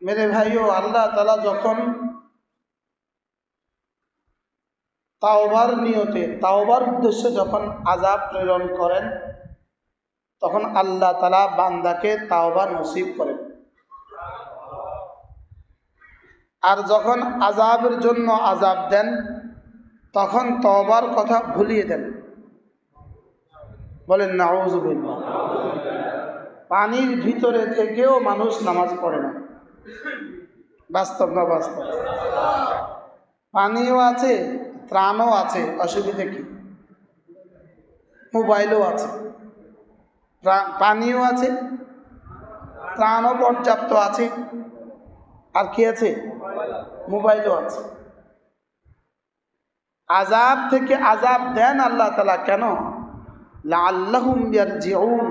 मेरे भाइयों, আল্লাহ তাআলা যখন তাওবার নিয়তে তাওবার উদ্দেশ্যে যখন আযাব প্রেরণ করেন তখন আল্লাহ তাআলা বান্দাকে তাওবা নসিব করেন। আর যখন আযাবের জন্য আযাব দেন তখন তওবার কথা ভুলিয়ে দেন। বলেন নাউযুবিল্লাহ। পানির ভিতরে থেকেও মানুষ নামাজ পড়ে না। বাস্তব না বাস্তব? পানিও আছে, ত্রাণও আছে, অসুবিধা কি? মোবাইলও আছে, পানিও আছে, ত্রাণও পর্যাপ্ত আছে, আর কি আছে? মোবাইলও আছে। আযাব থেকে আযাব দেন আল্লাহ তাআলা কেন? লাআল্লাহুম ইয়ারজিউন,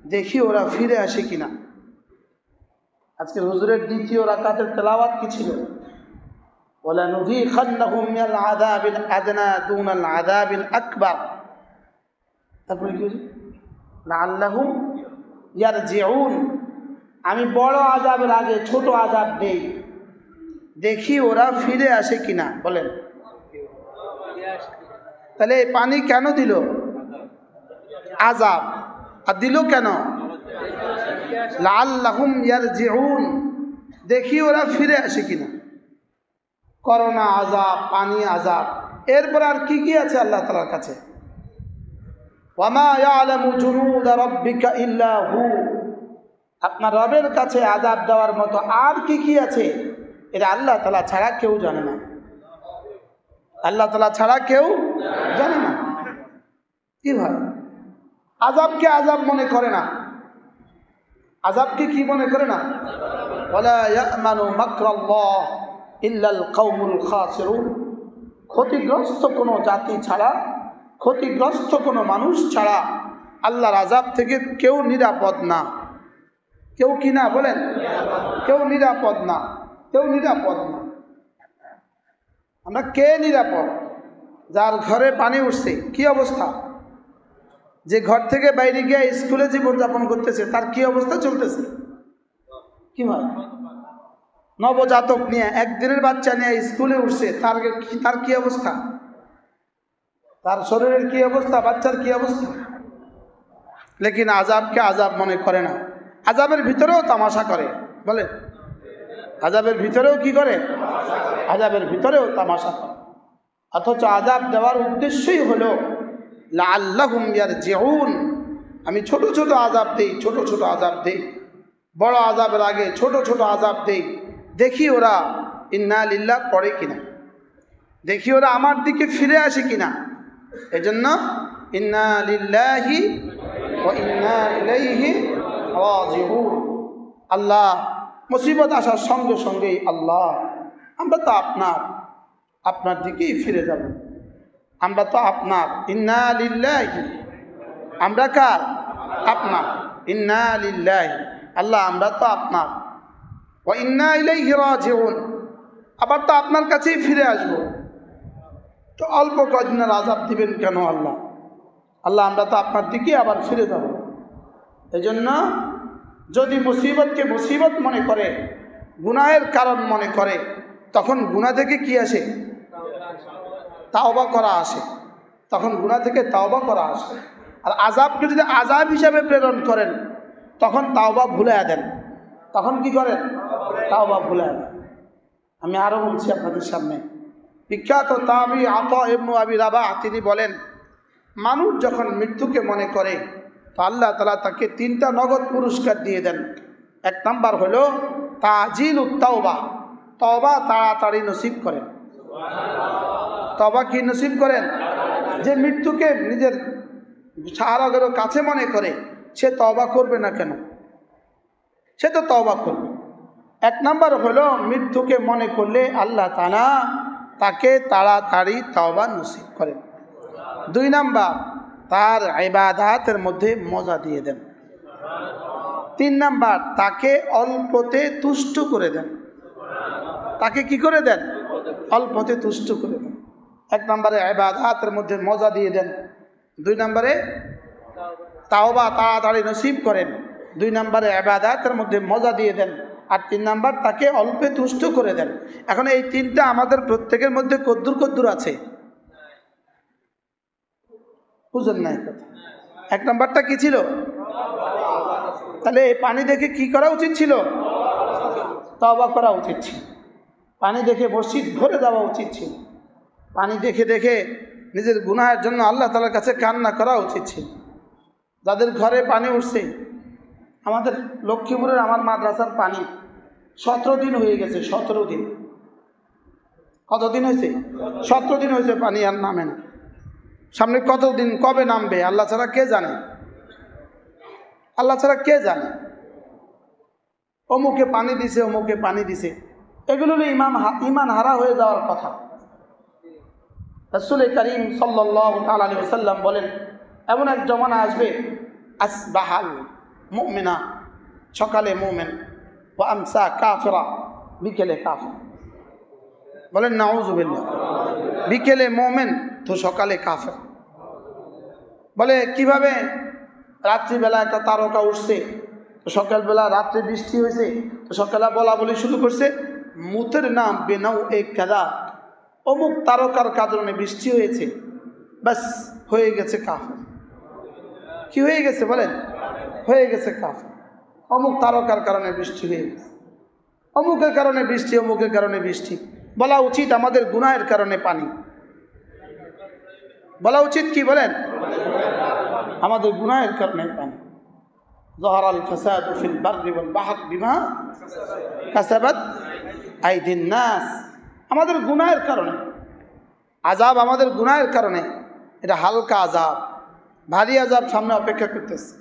দেখি ওরা ফিরে আসে কিনা। আজকে হুজুরের দ্বিতীয় রাকাতের তেলাওয়াত কি ছিল? ওয়ালা নুযীখান্নাহুম মিনাল আযাবিল আদনা দুনাল আযাবিল আকবার। তারপরে কি? লাআল্লাহুম ইয়ারজিউন, আমি বড় আযাবের আগে ছোট আযাব দেই, দেখি ওরা ফিরে আসে কিনা। বলেন, তাহলে এই পানি কেন দিল? আযাব। আর দিল কেন? লাআল্লাহুম ইয়ারজিউন, দেখি ওরা ফিরে আসে কিনা। করোনা আযাব, পানি আযাব, এরপর আর কি কি আছে আল্লাহ তাআলার কাছে? ওয়ামা ইয়ালামু জুনুদা রাব্বিকা ইল্লা হু, আপনার রবের কাছে আযাব দেওয়ার মতো আর কি কি আছে এটা আল্লাহ তাআলা ছাড়া কেউ জানে না। আল্লাহ তাআলা ছাড়া কেউ জানে না। কি ভাই, আযাবকে আযাব মনে করে না, আযাবকে কি মনে করে না? ওয়ালা ইয়ামানু মাকরাল্লাহ ইল্লাল কওমুল খাসিরুন, ক্ষতিগ্রস্ত কোনো জাতি ছাড়া, ক্ষতিগ্রস্ত কোনো মানুষ ছাড়া আল্লাহর আযাব থেকে কেউ নিরাপদ না। কেউ কি না? বলেন, কেউ নিরাপদ না, কেউ নিরাপদ না। আমরা কে নিরাপদ? যার ঘরে পানি উঠছে, কি অবস্থা? যে ঘর থেকে বাইরে গিয়ে স্কুলে জীবনযাপন করতেছে তার কি অবস্থা চলতেছে? কি হয়? নবজাতক নিয়ে, একদিনের বাচ্চা নিয়ে স্কুলে উঠছে, তার কি অবস্থা? তার শরীরের কি অবস্থা? বাচ্চার কি অবস্থা? লেকিন আযাবকে আযাব মনে করে না। আযাবের ভিতরেও তামাশা করে। বলে, আযাবের ভিতরেও কি করে? আযাবের ভিতরেও তামাশা করে। অথচ আযাব দেওয়ার উদ্দেশ্যই হলো লাআল্লাহুম ইয়ারজিউন, আমি ছোট ছোট আযাব দেই, ছোট ছোট আযাব দেই, বড় আযাবের আগে ছোট ছোট আযাব দেই, দেখি ওরা ইন্না লিল্লাহ পড়ে কিনা, দেখি ওরা আমার দিকে ফিরে আসে কিনা। এজন্য ইন্না লিল্লাহি ওয়া ইন্না ইলাইহি রাজিউন। আল্লাহ, মুসিবত আসার সঙ্গে সঙ্গেই আল্লাহ, আমরা তো আপনার দিকেই ফিরে যাব, আমরা তো আপনার। ইন্না লিল্লাহি, আমরা কার? আপনার। ইন্না লিল্লাহি, আল্লাহ আমরা তো আপনার। ওয়া ইন্না ইলাইহি রাজিউন, আবার তো আপনার কাছেই ফিরে আসব। তো অল্প কদিনের আযাব দিবেন কেন আল্লাহ? আল্লাহ আমরা তো আপনার দিকেই আবার ফিরে যাব। এই জন্য যদি মুসিবতকে মুসিবত মনে করে, গুনাহের কারণ মনে করে, তখন গুনাহ থেকে কি আসে? তাওবা করা আসে। তখন গুনাহ থেকে তাওবা করা আসে। আর আযাবকে যদি আযাব হিসাবে প্রেরণ করেন তখন তাওবা ভুলে দেন। তখন কি করেন? তাওবা ভুলে দেন। আমি আরো বলছি আপনাদের সামনে, বিখ্যাত তাবি আতা ইবনে আবি রাবাহ তিনি বলেন, মানুষ যখন মৃত্যুকে মনে করে তো আল্লাহ তাআলা তাকে 3টা নগদ পুরস্কার দিয়ে দেন। 1 নাম্বার হলো তাজিলুত তাওবা, তওবা তাড়াতাড়ি নসিব করেন। তওবা কি নসিব করেন? যে মৃত্যুকে নিজের সাহারাগের কাছে মনে করে সে তওবা করবে না কেন? সে তো তওবা করবে। 1 নাম্বার হলো মৃত্যুকে মনে করলে আল্লাহ তাআলা তাকে তাড়াতাড়ি তওবা নসিব করেন। 2 নাম্বার, তার ইবাদতের মধ্যে মজা দিয়ে দেন। 3 নাম্বার, তাকে অল্পতে তুষ্ট করে দেন। তাকে কি করে দেন? অল্পতে তুষ্ট করে দেন। 1 নম্বরে ইবাদতের মধ্যে মজা দিয়ে দেন। 2 নম্বরে তাওবা তাড়াতাড়ি নসিব করেন। 2 নম্বরে ইবাদতের মধ্যে মজা দিয়ে দেন, আর 3 নম্বর তাকে অল্পে তুষ্ট করে দেন। এখন এই 3টা আমাদের প্রত্যেকের মধ্যে কদ্দুর কদ্দুর আছে, বুঝেন না কথা। 1 নম্বরটা কি ছিল? তাহলে এই পানি দেখে কি করা উচিত ছিল? তওবা করা উচিত ছিল। পানি দেখে মসজিদ ভরে যাওয়া উচিত ছিল। পানি দেখে দেখে নিজের গুনাহের জন্য আল্লাহ তাআলার কাছে কান্না করা উচিত ছিল। যাদের ঘরে পানি উঠছে, আমাদের লক্ষ্মীপুরের আমার মাদ্রাসার পানি 17 দিন হয়ে গেছে। 17 দিন। কতদিন হয়েছে? 17 দিন হয়েছে পানি আর নামে না। সামনে কতদিন কবে নামবে আল্লাহ ছাড়া কে জানে? আল্লাহ ছাড়া কে জানে? অমুকে পানি দিছে, অমুকে পানি দিছে, এগুলো হলো ইমান হারা হয়ে যাওয়ার কথা। রাসূল করিম সাল্লাল্লাহু তাআলা আলাইহি ওয়াসাল্লাম বলেন, এমন এক জমানা আসবে, আসবাহাল মুমিনা, সকালে মুমিন, ওয়া আমসা কাফিরা, বিকেলে কাফির। বলেন নাউযুবিল্লাহ। বিকেলে মুমিন তো সকালে কাফির। বলে কিভাবে? রাত্রিবেলা একটা তারকা উঠছে, তো সকালবেলা রাত্রে বৃষ্টি হয়েছে, তো সকালে বলা বলি শুরু করছে, মুতের নাম বেনাও এক কাদা, অমুক তারকার কারণে বৃষ্টি হয়েছে, ব্যাস হয়ে গেছে কাফের। কি হয়ে গেছে বলেন? হয়ে গেছে কাফের। অমুক তারকার কারণে বৃষ্টি হয়ে গেছে, অমুকের কারণে বৃষ্টি, অমুকের কারণে বৃষ্টি। বলা উচিত আমাদের গুনাহের কারণে পানি। বলা উচিত কি বলেন? আমাদের গুনাহের কারণে পানি। যাহারাল ফাসাদু ফিল বাররি ওয়াল বাহরি বিমা কাসাবাত আইদিন নাস। আমাদের গুনাহের কারণে আযাব, আমাদের গুনাহের কারণে। এটা হালকা আযাব, ভারী আযাব সামনে অপেক্ষা করতেছে।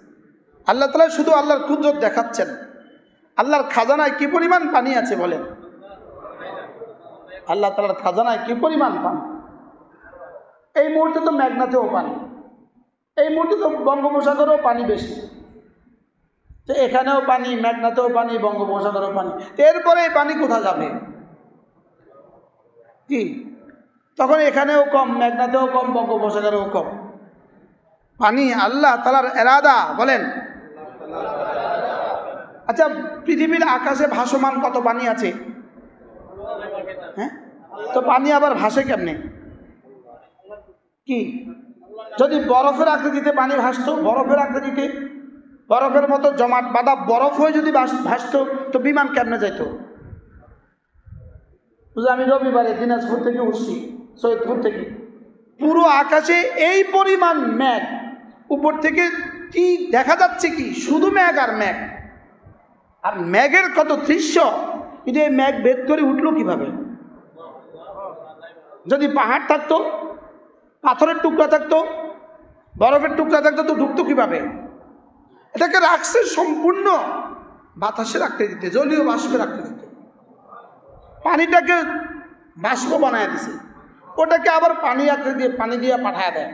আল্লাহ তাআলা শুধু আল্লাহর কুদরত দেখাচ্ছেন। আল্লাহর খাজানায় কি পরিমাণ পানি আছে বলেন? আল্লাহ তাআলার খাজানায় কি পরিমাণ পানি! এই মুহূর্তে তো মেঘনাতেও পানি, এই মুহূর্তে তো বঙ্গোপসাগরেও পানি বেশি। তো এখানেও পানি, মেঘনাতেও পানি, বঙ্গোপসাগরেও পানি। এরপরে এই পানি কোথায় যাবে? কি তখন এখানেও কম, মেঘনাতেও কম, বঙ্গোপসাগরেও কম। পানি আল্লাহ তাআলার ইরাদা। বলেন আচ্ছা, পৃথিবীর আকাশে ভাসমান কত পানি আছে? হ্যাঁ, তো পানি আবার ভাসে কেমনে? কি যদি বরফের আকৃতিতে পানি ভাসতো, বরফের আকৃতিতে, বরফের মতো জমাট বাঁধা বরফ হয়ে যদি ভাসতো, তো বিমান কেমনে যাইতো? আমি রবিবারে দিনাজপুর থেকে উঠছি, সৈয়দপুর থেকে, পুরো আকাশে এই পরিমাণ মেঘ, উপর থেকে কি দেখা যাচ্ছে? কি শুধু মেঘ আর মেঘ, আর মেঘের কত দৃশ্য। কিন্তু এই মেঘ ভেদ করে উঠলো কিভাবে? যদি পাহাড় থাকতো, পাথরের টুকরা থাকতো, বরফের টুকরা থাকতো, তো ঢুকতো কিভাবে? এটাকে রাখছে সম্পূর্ণ বাতাসের আকৃতিতে, জলীয় বাষ্পের আকৃতিতে। পানিটাকে বাষ্প বানায় দিছে, ওটাকে আবার পানি আকৃতি, পানি দিয়ে পাঠায় দেয়,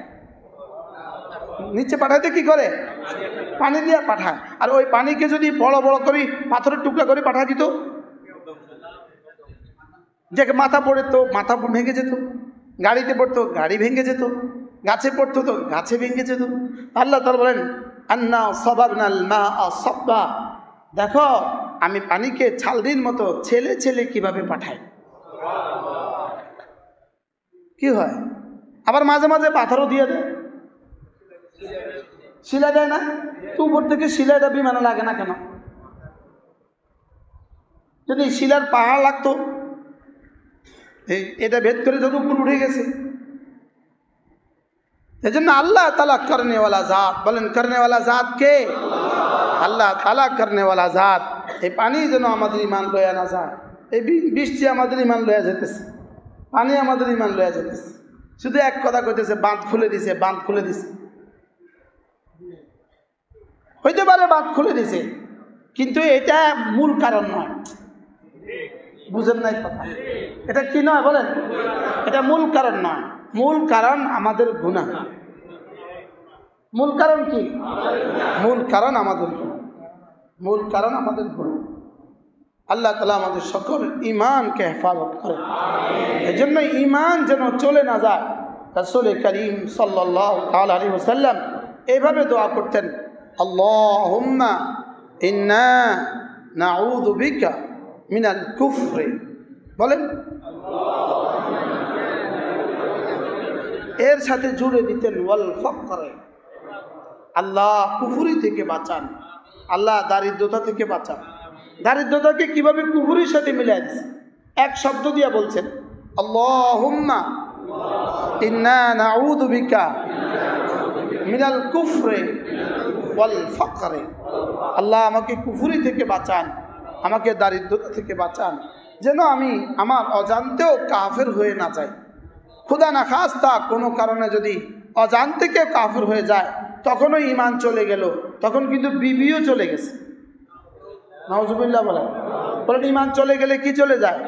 নিচে পাঠাইতে কি করে? পানি দিয়ে পাঠায়। আর ওই পানিকে যদি বড় বড় করে পাথরের টুকরা করে পাঠায় দিত, যে মাথা পড়ে তো মাথা ভেঙে যেত, গাড়িতে পড়তো গাড়ি ভেঙে যেত, গাছে পড়তো তো গাছে ভেঙে যেত। আল্লাহ তাআলা বলেন, আন্না সাবাবনাল মাআ সাব্বা, দেখো আমি পানিকে ছালদির মতো ছেলে ছেলে কিভাবে পাঠাই। কি হয়? আবার মাঝে মাঝে পাথরও দিয়ে দেয়, শিলা দেয় না? তো উপর থেকে শিলাটা বিমানে লাগে না কেন? যদি শিলার পাহাড় লাগতো, এটা ভেদ করে যখন উপর উঠে গেছে। এই জন্য আল্লাহ তাআলা করনেওয়ালা জাত। বলেন করনেওয়ালা জাত কে? আল্লাহ তাআলা করনেওয়ালা জাত। এই পানি যেন আমাদের ইমান লয়া না যায়। এই বৃষ্টি আমাদের ইমান লয়া যেতেছে, পানি আমাদের ইমান লয়া যেতেছে। শুধু এক কথা কইতেছে, বাঁধ খুলে দিছে, বাঁধ খুলে দিছে। হইতে পারে বাঁধ খুলে দিছে, কিন্তু এটা মূল কারণ নয়। বুঝেন নাই কথা? এটা কি নয় বলেন? এটা মূল কারণ নয়। মূল কারণ আমাদের গুনাহ। মূল কারণ কি? মূল কারণ আমাদের গুনাহ। মূল কারণ আমাদের গুনাহ। আল্লাহ তাআলা আমাদের সকল ঈমানকে হেফাজত করে। এজন্য ঈমান যেন চলে না যায়। রাসূল করিম সাল্লাল্লাহু তাআলা আলাইহি ওয়াসাল্লাম এইভাবে দোয়া করতেন, আল্লাহুম্মা ইন্না নাউযু বিকা মিনাল কুফরি, বলেন। এর সাথে জুড়ে দিতেন ওয়াল ফাকরে, আল্লাহ কুফরি থেকে বাঁচান, আল্লাহ দারিদ্রতা থেকে বাঁচান। দারিদ্রতাকে কিভাবে কুফরির সাথে মিলাই দিচ্ছে, এক শব্দ দিয়ে বলছেন আল্লাহুম্মা ইন্না নাউযু বিকা মিনাল কুফরি ওয়াল ফাকরে। আল্লাহ আমাকে কুফরি থেকে বাঁচান, আমাকে দারিদ্রতা থেকে বাঁচান, যেন আমি আমার অজান্তেও কাফের হয়ে না যাই। খুদা না খাস্তা কোনো কারণে যদি অজান্তে কেউ কাফের হয়ে যায়, তখনও ঈমান চলে গেল, তখন কিন্তু বিবিও চলে গেছে। নাউজুবিল্লাহ বলেন। ঈমান চলে গেলে কি চলে যায়?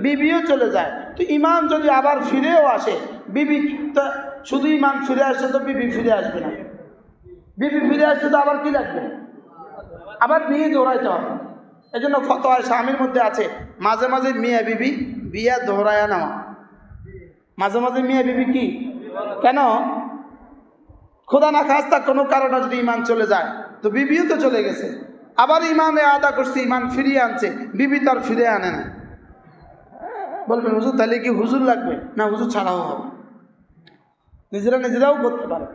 বিবিও চলে যায়। তো ঈমান যদি আবার ফিরেও আসে, বিবি শুধু ঈমান ফিরে আসে তো বিবি ফিরে আসবে না। বিবি ফিরে আসলে তো আবার কি লাগবে? আবার বিয়ে দৌড়াইতে হবে। এই জন্য ফতোয়ায়ে শামির মধ্যে আছে মাঝে মাঝে মিয়া বিবি বিয়া দৌড়ায়া নেওয়া। মাঝে মাঝে মিয়া বিবি কি কেন? খোদা না খাস্তা কোনো কারণে যদি ঈমান চলে যায়, তো বিবিও তো চলে গেছে, আবার ঈমানে আদা করছে, ঈমান ফিরিয়ে আনছে, বিবি তার ফিরে আনে না। বলবেন হুজুর তাহলে কি হুজুর লাগবে? না, হুজুর ছাড়াও হবে, নিজেরাও করতে পারে।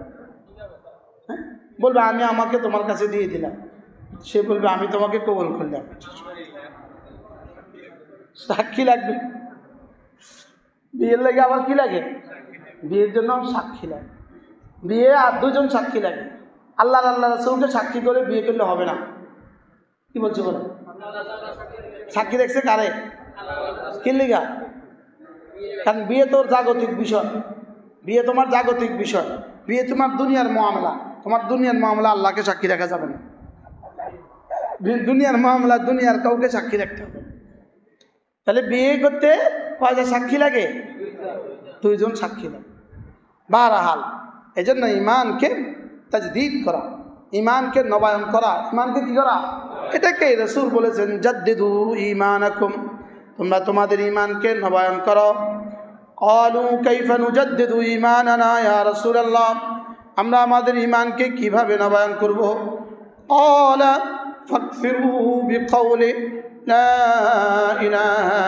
হ্যাঁ, বলবে আমি আমাকে তোমার কাছে দিয়ে দিলাম, সে বলবে আমি তোমাকে কবুল করলাম। সাক্ষী লাগবে। বিয়ের লাগে আবার কি লাগে? বিয়ের জন্য সাক্ষী লাগে। বিয়ে আর দুজন সাক্ষী লাগে। আল্লাহ রাসূলকে সাক্ষী করে বিয়ে করলে হবে না। কি বলছো বলে? সাক্ষী দেখছে কারে? কি লিগা? কারণ বিয়ে তোর জাগতিক বিষয়, বিয়ে তোমার জাগতিক বিষয়, বিয়ে তোমার দুনিয়ার মামলা। তোমার দুনিয়ার মামলা আল্লাহকে সাক্ষী রাখা যাবে না। দুনিয়ার মামলা দুনিয়ার কাউকে সাক্ষী রাখতে হবে। তাহলে বিয়ে করতে কয়টা সাক্ষী লাগে? দুইজন সাক্ষী লাগে। বারহাল এই জন্য ঈমানকে তাজদীদ করা, ঈমানকে নবায়ন করা, ঈমানকে কি করা, এটাকে রাসূল বলেছেন জাদ্দিদু ঈমানাকুম, তোমরা তোমাদের ঈমানকে নবায়ন করো। ক্বালু কাইফা নুজাদ্দিদু ঈমানানা ইয়া রাসূলুল্লাহ, আমরা আমাদের ঈমানকে কিভাবে নবায়ন করব? ক্বালা ফাকফিরু বিকাউলি লা ইলাহা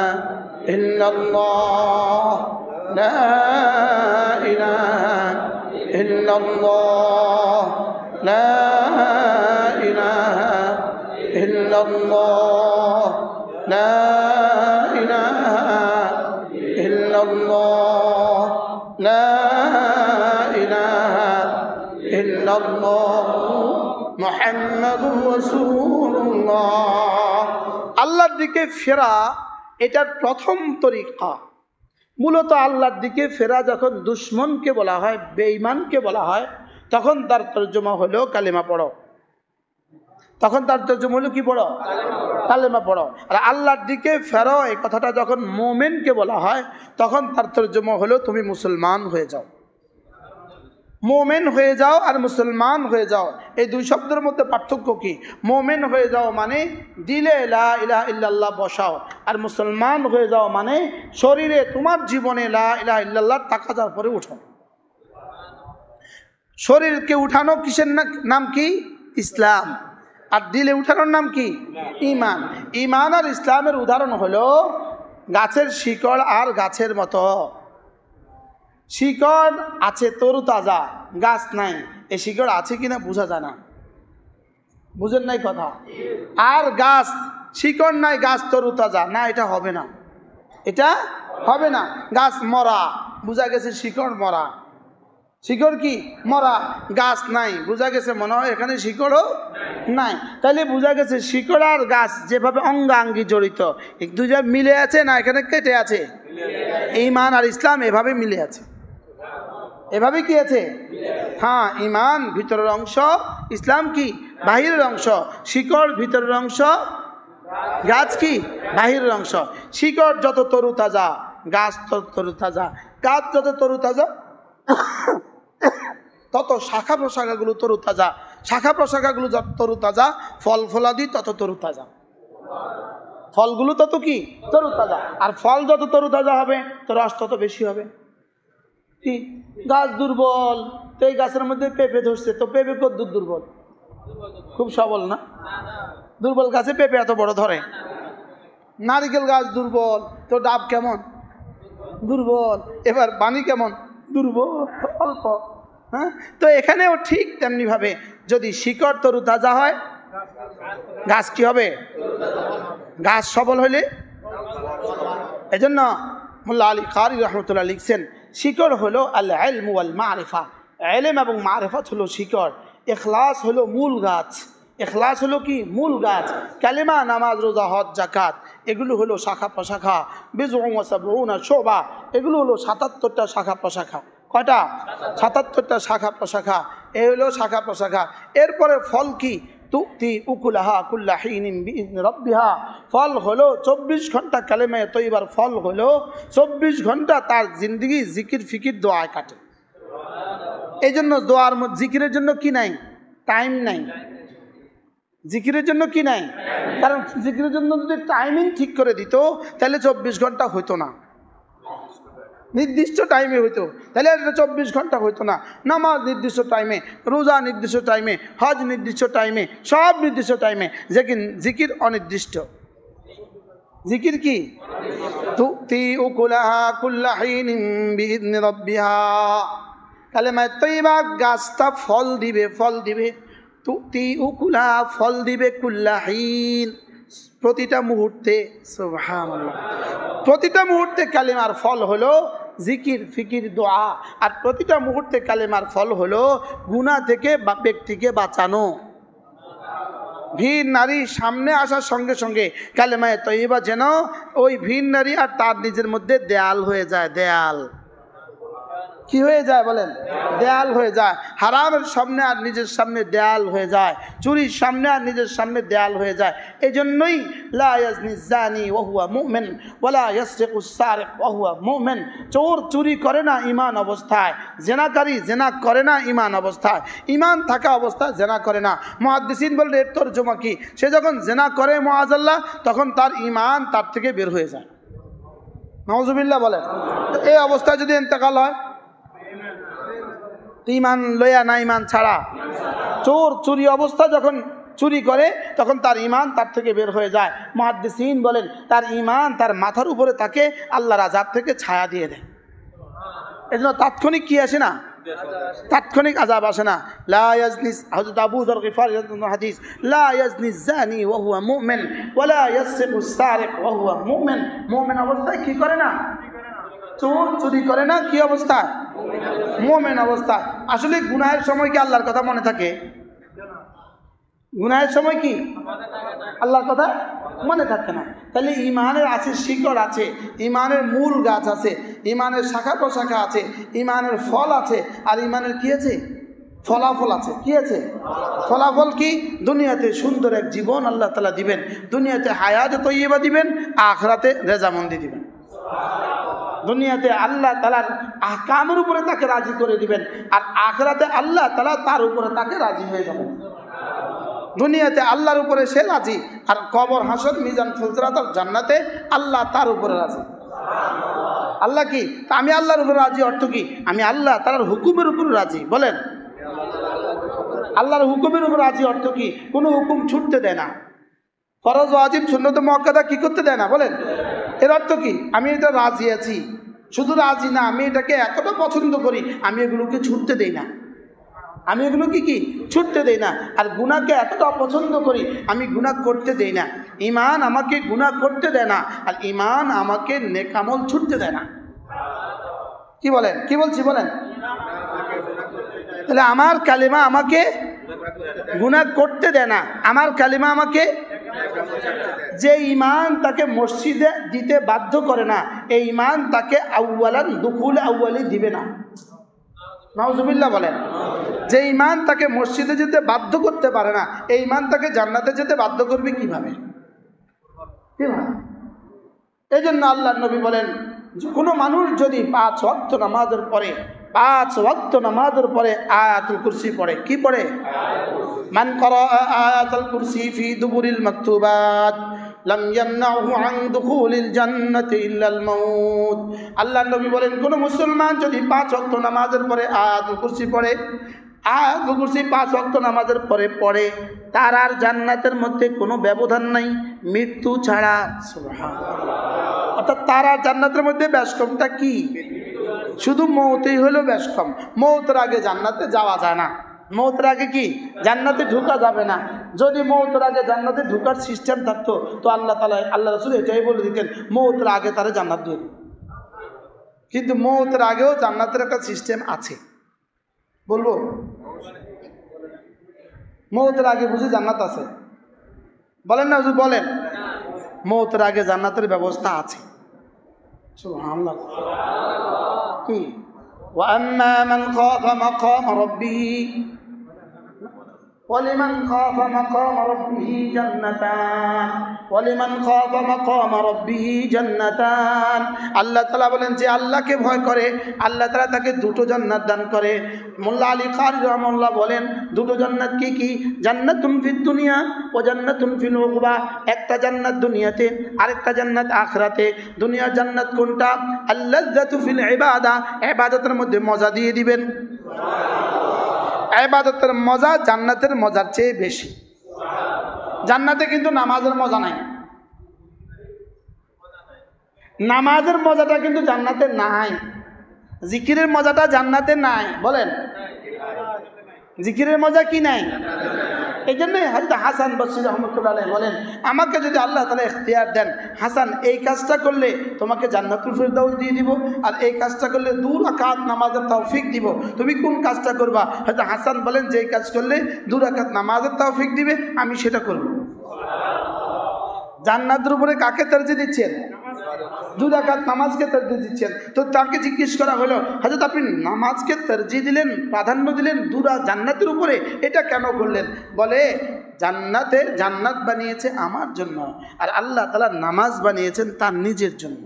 ইল্লাল্লাহ লা ইলাহা ইল্লাল্লাহ লা ইলাহা ইল্লাল্লাহ লা ইলাহা ইল্লাল্লাহ লা ইলাহা ইল্লাল্লাহ মুহাম্মাদুর রাসূলুল্লাহ। আল্লাহর দিকে ফেরা এটার প্রথম তরিকা। মূলত আল্লাহর দিকে ফেরা যখন দুশ্মনকে বলা হয়, বেঈমানকে বলা হয়, তখন তার তর্জমা হলো কালেমা পড়ো। তখন তার তর্জমা হলো কি পড়ো? কালেমা পড়ো। আর আল্লাহর দিকে ফেরো এই কথাটা যখন মুমিনকে বলা হয়, তখন তার তর্জমা হলো তুমি মুসলমান হয়ে যাও। মুমিন হয়ে যাও আর মুসলমান হয়ে যাও, এই দুই শব্দের মধ্যে পার্থক্য কি? মুমিন হয়ে যাও মানে দিলে লা ইলাহা ইল্লাল্লাহ বসাও, আর মুসলমান হয়ে যাও মানে শরীরে তোমার জীবনে লা ইলাহা ইল্লাল্লাহ তাকাজার পরে উঠো। শরীরকে উঠানো কিসের নাম কি? ইসলাম। আর দিলে উঠানোর নাম কি? ঈমান। ঈমান আর ইসলামের উদাহরণ হলো গাছের শিকড় আর গাছের মতো। শিকড় আছে তরু তাজা, গাছ নাই, এই শিকড় আছে কিনা বোঝা যায় না। বুঝেন নাই কথা? আর গাছ শিকড় নাই, গাছ তরু তাজা না, এটা হবে না, এটা হবে না। গাছ মরা, বোঝা গেছে শিকড় মরা। শিকড় কি? মরা। গাছ নাই, বোঝা গেছে মনে হয় এখানে শিকড়ও নাই। তাহলে বোঝা গেছে শিকড় আর গাছ যেভাবে অঙ্গাঙ্গি জড়িত, এক দুইটা মিলে আছে না এখানে কেটে আছে? ঈমান আর ইসলাম এভাবে মিলে আছে। এভাবে কি আছে? হ্যাঁ, ঈমান ভিতরের অংশ, ইসলাম কি বাহিরের অংশ। শিকড় ভিতরের অংশ, গাছ কি বাহিরের অংশ। শিকড় যত তরু তাজা, গাছ তত তরু তাজা। গাছ যত তরু তাজা তত শাখা প্রশাখাগুলো তরু তাজা, শাখা প্রশাখাগুলো যত তরু তাজা, ফল ফলাদি তত তরু তাজা। ফলগুলো তত কি তরু তাজা, আর ফল যত তরু তাজা হবে তো রস তত বেশি হবে। কি? গাছ দুর্বল, তো এই গাছের মধ্যে পেঁপে ধরছে, তো পেঁপে কত দুর্বল? খুব সবল না? দুর্বল গাছে পেঁপে এত বড় ধরে, নারিকেল গাছ দুর্বল, তো ডাব কেমন দুর্বল, এবার বাণী কেমন দুর্বল, অল্প। হ্যাঁ, তো এখানেও ঠিক তেমনিভাবে যদি শিকড় তরুতাজা হয়, গাছ কি হবে? গাছ সবল হইলে। এজন্য মোল্লা আলী কারি রহমতুল্লাহ লিখছেন, শিকড় হলো আল ইলম ওয়াল মারিফা, ইলম এবং মারিফত হলো শিকড়, ইখলাস হলো মূল গাছ। ইখলাস হলো কি? মূল গাছ। কালেমা, নামাজ, রোজা, হজ, যাকাত এগুলো হলো শাখা প্রশাখা। বিজউন ওয়া সাবউনা শুবা এগুলো হলো ৭৭টা শাখা প্রশাখা। কয়টা? ৭৭টা শাখা প্রশাখা। এই হলো শাখা প্রশাখা। এরপরে ফল কি? তুতি উকুলাহা কুল্লা হিনিন বিইذনি রাব্বিহা। ফল হলো ২৪ ঘন্টা কালেমায়ে তয়্যিবার ফল হলো ২৪ ঘন্টা তার জিন্দেগি জিকির ফিকির দোয়ায় কাটে। এই জন্য দোয়ার জিকিরের জন্য কি নাই? টাইম নাই। জিকিরের জন্য কি নাই? কারণ জিকিরের জন্য যদি টাইমিং ঠিক করে দিত তাহলে ২৪ ঘন্টা হইতো না, নির্দিষ্ট টাইমে হইতো, তাহলে এটা ২৪ ঘন্টা হইতো না। নামাজ নির্দিষ্ট টাইমে, রোজা নির্দিষ্ট টাইমে, হজ নির্দিষ্ট টাইমে, সব নির্দিষ্ট টাইমে। জিকির অনির্দিষ্ট। জিকির কি? তুতি উকুলাহা কুল্লা হিনিন বিইذনি রাব্বিহা। কালেমায়ে তয়্যিবা গাছটা ফল দিবে, ফল দিবে। তুতি উকুলাহা, ফল দিবে কুল্লা হিন, প্রতিটা মুহূর্তে। সুবহানাল্লাহ। প্রতিটা মুহূর্তে কালেমার ফল হলো জিকির ফিকির দোয়া, আর প্রতিটা মুহূর্তে কালেমার ফল হলো গুনাহ থেকে ব্যক্তিকে বাঁচানো। ভিন নারী সামনে আসার সঙ্গে সঙ্গে কালেমায়ে তয়্যিবা যেন ওই ভিন নারী আর তার নিজের মধ্যে দেয়াল হয়ে যায়। দেয়াল কি হয়ে যায় বলেন? দেয়াল হয়ে যায়। হারামের সামনে আর নিজের সামনে দেয়াল হয়ে যায়, চুরির সামনে আর নিজের সামনে দেয়াল হয়ে যায়। এই জন্যই লা ইয়াজনি জানি ওয়া হুয়া মুমিন ওয়ালা ইয়াসরিকু সারিক ওয়া হুয়া মুমিন। চোর চুরি করে না ঈমান অবস্থায়, জেনাকারী জেনা করে না ঈমান অবস্থায়, ঈমান থাকা অবস্থায় জেনা করে না। মুহাদ্দিসিন বলেন এর তরজমা কি? সে যখন জেনা করে মুআযাল্লাহ, তখন তার ঈমান তার থেকে বের হয়ে যায়। নাউযুবিল্লাহ বলেন। এই অবস্থায় যদি ইন্তেকাল হয়, ঈমান লয়া না ঈমান ছাড়া। চোর চুরি অবস্থা যখন চুরি করে তখন তার ঈমান তার থেকে বের হয়ে যায়। মুহাদ্দিসিন বলেন তার ঈমান তার মাথার উপরে তাকে আল্লাহর আযাব থেকে ছায়া দিয়ে দেয়। এজন্য তাৎক্ষণিক কি আসে না? তাৎক্ষণিক আযাব আসে না। লা ইয়াজনি, হযরত আবু যর গিফারী রাদিয়াল্লাহু হাদিস, লা ইয়াজনি জানি ওয়া হুয়া মুমিন ওয়া লা ইয়াসরিকু সারিক ওয়া হুয়া মুমিন। মুমিন অবস্থায় কি করে না? চোর চুরি করে না। কি অবস্থা? মুমিন অবস্থা। আসলে গুনাহের সময় কি আল্লাহর কথা মনে থাকে? গুনাহের সময় কি আল্লাহর কথা মনে থাকে না। তাহলে ঈমানের আছে, শিকড় আছে, ঈমানের মূল গাছ আছে, ঈমানের শাখা প্রশাখা আছে, ঈমানের ফল আছে, আর ঈমানের কি আছে? ফলাফল আছে। কি আছে? ফলাফল কি? দুনিয়াতে সুন্দর এক জীবন আল্লাহ তাআলা দিবেন, দুনিয়াতে হায়াতে তয়্যিবা দিবেন, আখিরাতে রেজামন্দি দিবেন। দুনিয়াতে আল্লাহ তাআলার আহকামের উপরে তাকে রাজি করে দিবেন, আর আখিরাতে আল্লাহ তাআলা তার উপরে তাকে রাজি হয়ে যাবেন। দুনিয়াতে আল্লাহর উপরে সে রাজি, আর কবর, হাসর, মিজান, ফুলসিরাত আর জান্নাতে আল্লাহ তার উপরে রাজি। আল্লাহ কি? আমি আল্লাহর উপরে রাজি অর্থ কি? আমি আল্লাহ তাআলার হুকুমের উপরে রাজি। বলেন, আল্লাহর হুকুমের উপর রাজি অর্থ কি? কোনো হুকুম ছুটতে দেয় না। ফরজ, ওয়াজিব, সুন্নত মুআক্কাদা কি করতে দেয় না? বলেন, এর অর্থ কি? আমি এটা রাজি আছি। শুধু রাজি না, আমি এটাকে এতটা পছন্দ করি, আমি এগুলোকে ছুটতে দেই না। আমি এগুলোকে কি ছুটতে দেই না। আর গুনাহকে এতটা পছন্দ করি, আমি গুনাহ করতে দেই না। ঈমান আমাকে গুনাহ করতে দেয় না, আর ঈমান আমাকে নেক আমল ছুটতে দেয় না। কি বলেন? কি বলছি বলেন? তাহলে আমার কালিমা আমাকে গুনাহ করতে দেয় না, আমার কালিমা আমাকে, যে ঈমান তাকে মসজিদে দিতে বাধ্য করে না, এই ঈমান তাকে আউয়ালান দুখুল আউয়ালি দিবে না। নাউজুবিল্লাহ বলেন। যে ঈমান তাকে মসজিদে যেতে বাধ্য করতে পারে না, এই ঈমান তাকে জান্নাতে যেতে বাধ্য করবে কিভাবে? এই জন্য আল্লাহর নবী বলেন, কোনো মানুষ যদি 5 ওয়াক্ত নামাজের পরে, 5 ওয়াক্ত নামাজের পরে আয়াতুল কুরসি পড়ে, কি পড়ে? মান ক্বারা আয়াতুল কুরসি ফি দুবুরিল মাকতুবাত লাম ইয়ামনাহু আন দুখুলিল জান্নাতি ইল্লাল মাউত। আল্লাহর নবী বলেন, কোন মুসলমান যদি 5 ওয়াক্ত নামাজের পরে আয়াতুল কুরসি পড়ে, আয়াতুল কুরসি 5 ওয়াক্ত নামাজের পরে পড়ে, তার আর জান্নাতের মধ্যে কোনো ব্যবধান নাই মৃত্যু ছাড়া। সুবহানাল্লাহ। অর্থাৎ তার আর জান্নাতের মধ্যে ব্যস্কমটা কি? শুধু মৌতেই হলো ব্যস্কম। মৌতের আগে জান্নাতে যাওয়া যায় না, মৌতের আগে কি জান্নাতে ঢোকা যাবে না। যদি মৌতের আগে জান্নাতে ঢোকার সিস্টেম থাকতো তো আল্লাহ তাআলা, আল্লাহ রাসূল এটাই বলে দিতেন মৌতের আগে তারা জান্নাত দিয়ে। কিন্তু মৌতের আগেও জান্নাতের একটা সিস্টেম আছে, বলবো? মৌতের আগে বুঝি জান্নাত আছে? বলেন না হুজুর, বলেন। মৌতের আগে জান্নাতের ব্যবস্থা আছে। সুবহানাল্লাহ। কি? ওয়া আম্মা মান খাফা মাকাম রাব্বিহি ওয়ালিমান খাফা মাকাম রাব্বিহি জান্নাতান ওয়ালিমান খাফা মাকাম রাব্বিহি জান্নাতান। আল্লাহ তাআলা বলেন যে আল্লাহকে ভয় করে আল্লাহ তাআলা তাকে দুটো জান্নাত দান করে। মোল্লা আলী কারি রাহমাহুল্লাহ বলেন দুটো জান্নাত কি কি? জান্নাতুন ফিদ দুনিয়া ওয়া জান্নাতুন ফিল উকবা। একটা জান্নাত দুনিয়াতে, আরেকটা জান্নাত আখিরাতে। দুনিয়ার জান্নাত কোনটা? আল্লাযযাতু ফিল ইবাদা, ইবাদতের মধ্যে মজা দিয়ে দিবেন। ইবাদতের মজা জান্নাতের মজার চেয়ে বেশি। জান্নাতে কিন্তু নামাজের মজা নাই, নামাজের মজাটা কিন্তু জান্নাতে নাই। জিকিরের মজাটা জান্নাতে নাই। বলেন, জিকিরের মজা কি নাই? এই জন্যই হযরত হাসান বসরি রাহমাতুল্লাহ আলাইহি বলেন আমাকে যদি আল্লাহ তাআলা ইখতিয়ার দেন, হাসান এই কাজটা করলে তোমাকে জান্নাতুল ফিরদাউস দিয়ে দিব, আর এই কাজটা করলে 2 রাকাত নামাজের তৌফিক দিব, তুমি কোন কাজটা করবা? হযরত হাসান বলেন যে কাজ করলে 2 রাকাত নামাজের তৌফিক দিবে আমি সেটা করব। জান্নাতের উপরে কাকে তরজিহ দিচ্ছেন? 2 রাকাত নামাজকে তরজিহ দিচ্ছেন। তো তাকে জিজ্ঞেস করা হলো হযরত আপনি নামাজকে তরজিহ দিলেন, প্রাধান্য দিলেন জান্নাতের উপরে, এটা কেন করলেন? বলে জান্নাতে জান্নাত বানিয়েছে আমার জন্য, আর আল্লাহ তাআলা নামাজ বানিয়েছেন তার নিজের জন্য।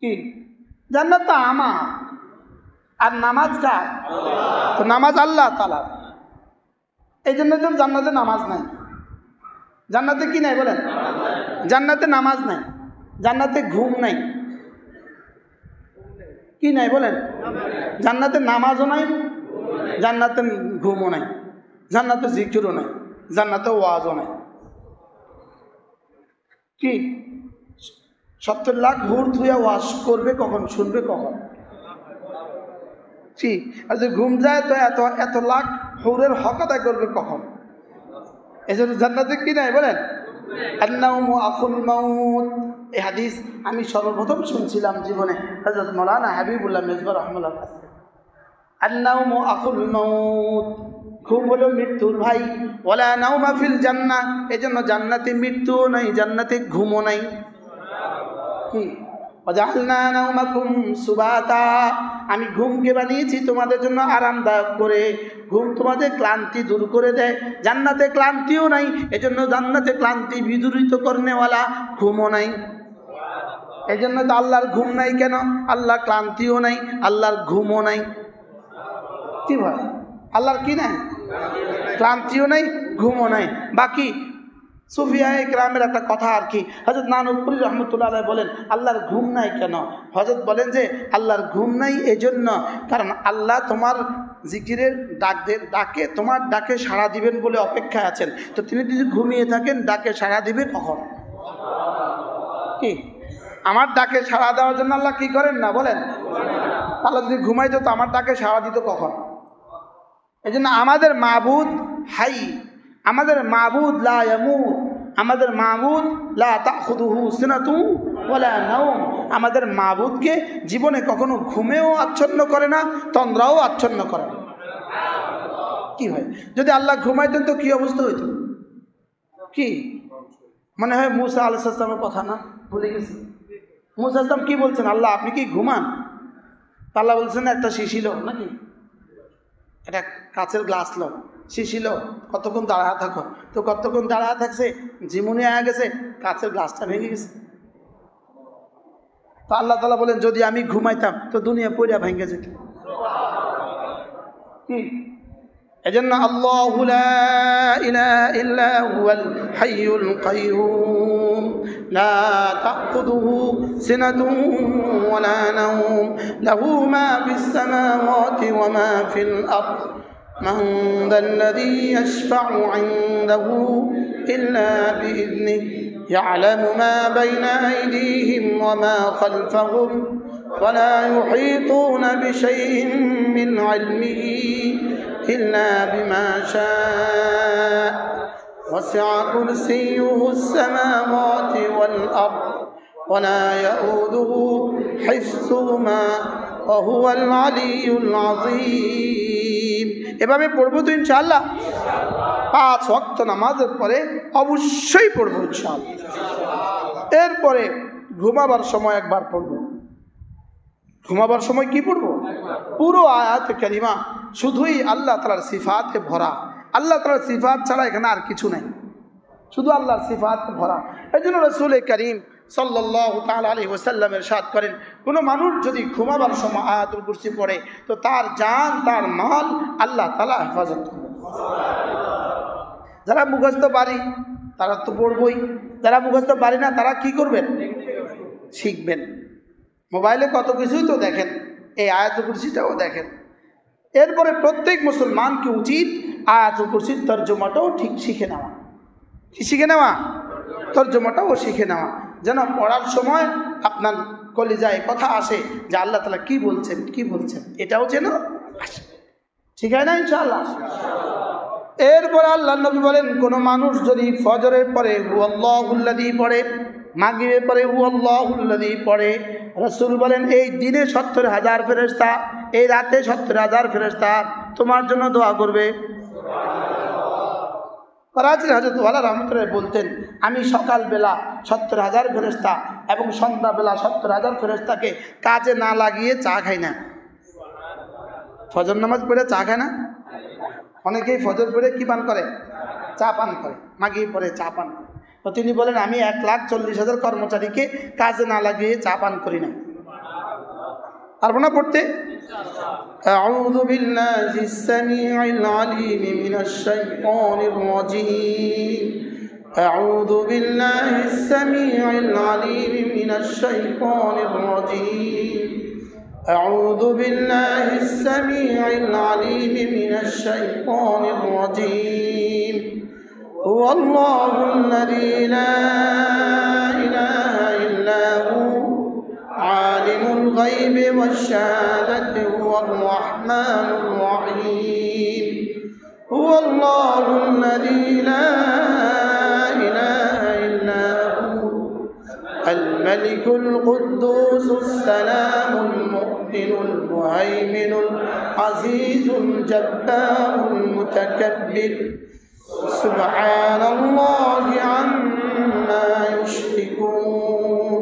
কি? জান্নাত তো আমার, আর নামাজ কার? তো নামাজ আল্লাহ তাআলা। এই জন্য তো জান্নাতে নামাজ নাই। জান্নাতে কি নাই বলেন? জান্নাতে নামাজ নাই, জান্নাতে ঘুম নাই। কি নাই বলেন? জান্নাতে নামাজও নাই, জান্নাতে ঘুমও নাই, জান্নাতে জিকিরও নাই, জান্নাতে ওয়াজও নাই। কি 70 লাখ হুর থুয়া ওয়াজ করবে কখন, শুনবে কখন? কি আর যদি ঘুম যায় তো এত এত লাখ হুরের হক আদায় করবে কখন? এই জন্য জান্নাতে কি নাই বলেন? আন-নাওমু আখুল মাউত। এই হাদিস আমি সর্বপ্রথম শুনছিলাম জীবনে হযরত মাওলানা হাবিবুল্লাহ মেজবা রাহমাতুল্লাহ কাছ থেকে। আন-নাওমু আখুল মাউত, ঘুম হলো মৃত্যুর ভাই। ওয়ালা নাওমা ফিল জান্নাহ, এজন্য জান্নাতে মৃত্যুও নাই, জান্নাতে ঘুমও নাই। কি ওয়াজআলনা নাওমাকুম সুবাতা, আমি ঘুমকে বানিয়েছি তোমাদের জন্য আরামদায়ক করে। ঘুম তোমাদের ক্লান্তি দূর করে দেয়। জান্নাতে ক্লান্তিও নাই, এজন্য জান্নাতে ক্লান্তি বিদূরিত করনেওয়ালা ঘুমও নাই। এই জন্য তো আল্লাহর ঘুম নাই কেন? আল্লাহ ক্লান্তিও নাই, আল্লাহর ঘুমও নাই। কি ভাই? আল্লাহর কি নাই? ক্লান্তিও নাই, ঘুমও নাই। বাকি সুফিয়া ইকরামের একটা কথা আর কি, হযরত নানুপুরি রহমতুল্লাহ আলাইহি বলেন আল্লাহর ঘুম নাই কেন? হযরত বলেন যে আল্লাহর ঘুম নাই এজন্য কারণ আল্লাহ তোমার জিকিরের ডাকে তোমার ডাকে সাড়া দিবেন বলে অপেক্ষায় আছেন। তো তিনি যদি ঘুমিয়ে থাকেন ডাকে সাড়া দিবে কখন? কি আমার ডাকে সাড়া দেওয়ার জন্য আল্লাহ কি করেন না বলেন? আল্লাহ যদি ঘুমাইতো তো আমার ডাকে সাড়া দিত কখন? এই জন্য আমাদের মাবুদ হাই, আমাদের মাবুদ লা ইয়ামুত, আমাদের মাবুদ লা তাখুযুহু সিনাতুন ওয়ালা নাওম। আমাদের মাবুদকে জীবনে কখনো ঘুমেও আচ্ছন্ন করে না, তন্দ্রাও আচ্ছন্ন করে না। কি হয় যদি আল্লাহ ঘুমাইতেন তো কি অবস্থা হইতো? কি মনে হয় মুসা আলাইহিস সালামের কথা না, ভুলে গেছি। মুসা আলাইহিস সালাম কি বলছেন? আল্লাহ আপনি কি ঘুমান? আল্লাহ বলছেন একটা শিশিল নাকি একটা কাচের গ্লাস লো, শিশিল কতক্ষণ দাঁড়ায় থাকো। তো কতক্ষণ দাঁড়ায় থাকছে, ঝিমুনি আয়া গেছে, কাচের গ্লাসটা ভেঙে গেছে। তো আল্লাহ তাআলা বলেন যদি আমি ঘুমাইতাম তো দুনিয়া পড়িয়া ভেঙে যেত। কি এজন্য আল্লাহু লা ইলাহা ইল্লা হুয়াল হাইয়ুল কাইয়্যুম লা তাখুযুহু সিনাতুন ওয়া লা নাওম লাহু মা ফিস সামাওয়াতি ওয়া মা ফিল আরদ মান যাল্লাযী ইয়াশফা'ু 'ইনদাহু ইল্লা বিইذনিহি يعلم ما بين أيديهم وما خلفهم ولا يحيطون بشيء من علمه إلا بما شاء وسع كرسيه السماوات والأرض ولا يؤوده حفظهما وهو العلي العظيم এভাবে পড়বো তো ইনশাআল্লাহ 5 ওয়াক্ত নামাজের পরে অবশ্যই পড়বো ইনশাআল্লাহ। এরপরে ঘুমাবার সময় একবার পড়বো। ঘুমাবার সময় কি পড়বো? পুরো আয়াত কারিমা শুধুই আল্লাহ তাআলার সিফাতে ভরা। আল্লাহ তাআলার সিফাত ছাড়া এখানে আর কিছু নাই, শুধু আল্লাহর সিফাতে ভরা। এজন্য রাসূল করিম সাল্লাল্লাহু তাআলা আলাইহি ওয়াসাল্লাম ইরশাদ করেন, কোনো মানুষ যদি ঘুমাবার সময় আয়াতুল কুরসি পড়ে তো তার জান তার মাল আল্লাহ তাআলা হেফাজত করবেন। যারা মুখস্থ পারি তারা তো পড়বই, যারা মুখস্থ পারি না তারা কি করবেন? শিখবেন। মোবাইলে কত কিছুই তো দেখেন, এই আয়াতুল কুরসিটাও দেখেন। এরপরে প্রত্যেক মুসলমানকে উচিত আয়াতুল কুরসির তর্জমাটাও ঠিক শিখে নেওয়া। কি শিখে নেওয়া? তর্জমাটাও শিখে নেওয়া, যেন পড়ার সময় আপনার কলিজায় কথা আসে যে আল্লাহ তাআলা কি বলছেন, কি বলছেন, এটাও যেন আসে। ঠিক হয় না ইনশাআল্লাহ? এরপরে আল্লাহ নবী বলেন, কোনো মানুষ যদি ফজরের পরে হুয়াল্লাহুল্লাযী পড়ে, মাগরিবের পরে হুয়াল্লাহুল্লাযী পড়ে, রাসূল বলেন এই দিনে ৭০,০০০ ফেরেশতা, এই রাতে ৭০,০০০ ফেরেশতা তোমার জন্য দোয়া করবে। করাচির হযরত ওয়ালা রহমতুল্লাহ বলতেন, আমি সকালবেলা ৭০,০০০ ফেরেশতা এবং সন্ধ্যাবেলা ৭০,০০০ ফেরেশতাকে কাজে না লাগিয়ে চা খাই না। ফজর নামাজ পড়ে চা খায় না? অনেকেই ফজর পড়ে কি পান করে? চা পান করে। মাগরিব পড়ে চা পান করে। তো তিনি বলেন আমি ১,৪০,০০০ কর্মচারীকে কাজে না লাগিয়ে চা পান করি না। পারবো না পড়তে? আউযু বিল্লাহিস সামিউল আলিম মিনাশ শাইতানির রাজীম। আউযু বিল্লাহিস সামিউল আলিম মিনাশ শাইতানির রাজীম। أعوذ بالله السميع العليم من الشيطان الرجيم. هو الله الذي لا إله إلا هو عالم الغيب والشهادة هو الرحمن الرحيم. هو الله الذي لا إله إلا هو الملك القدوس السلام المؤمن المهيمن العزيز الجبار المتكبر سبحان الله عما يشركون.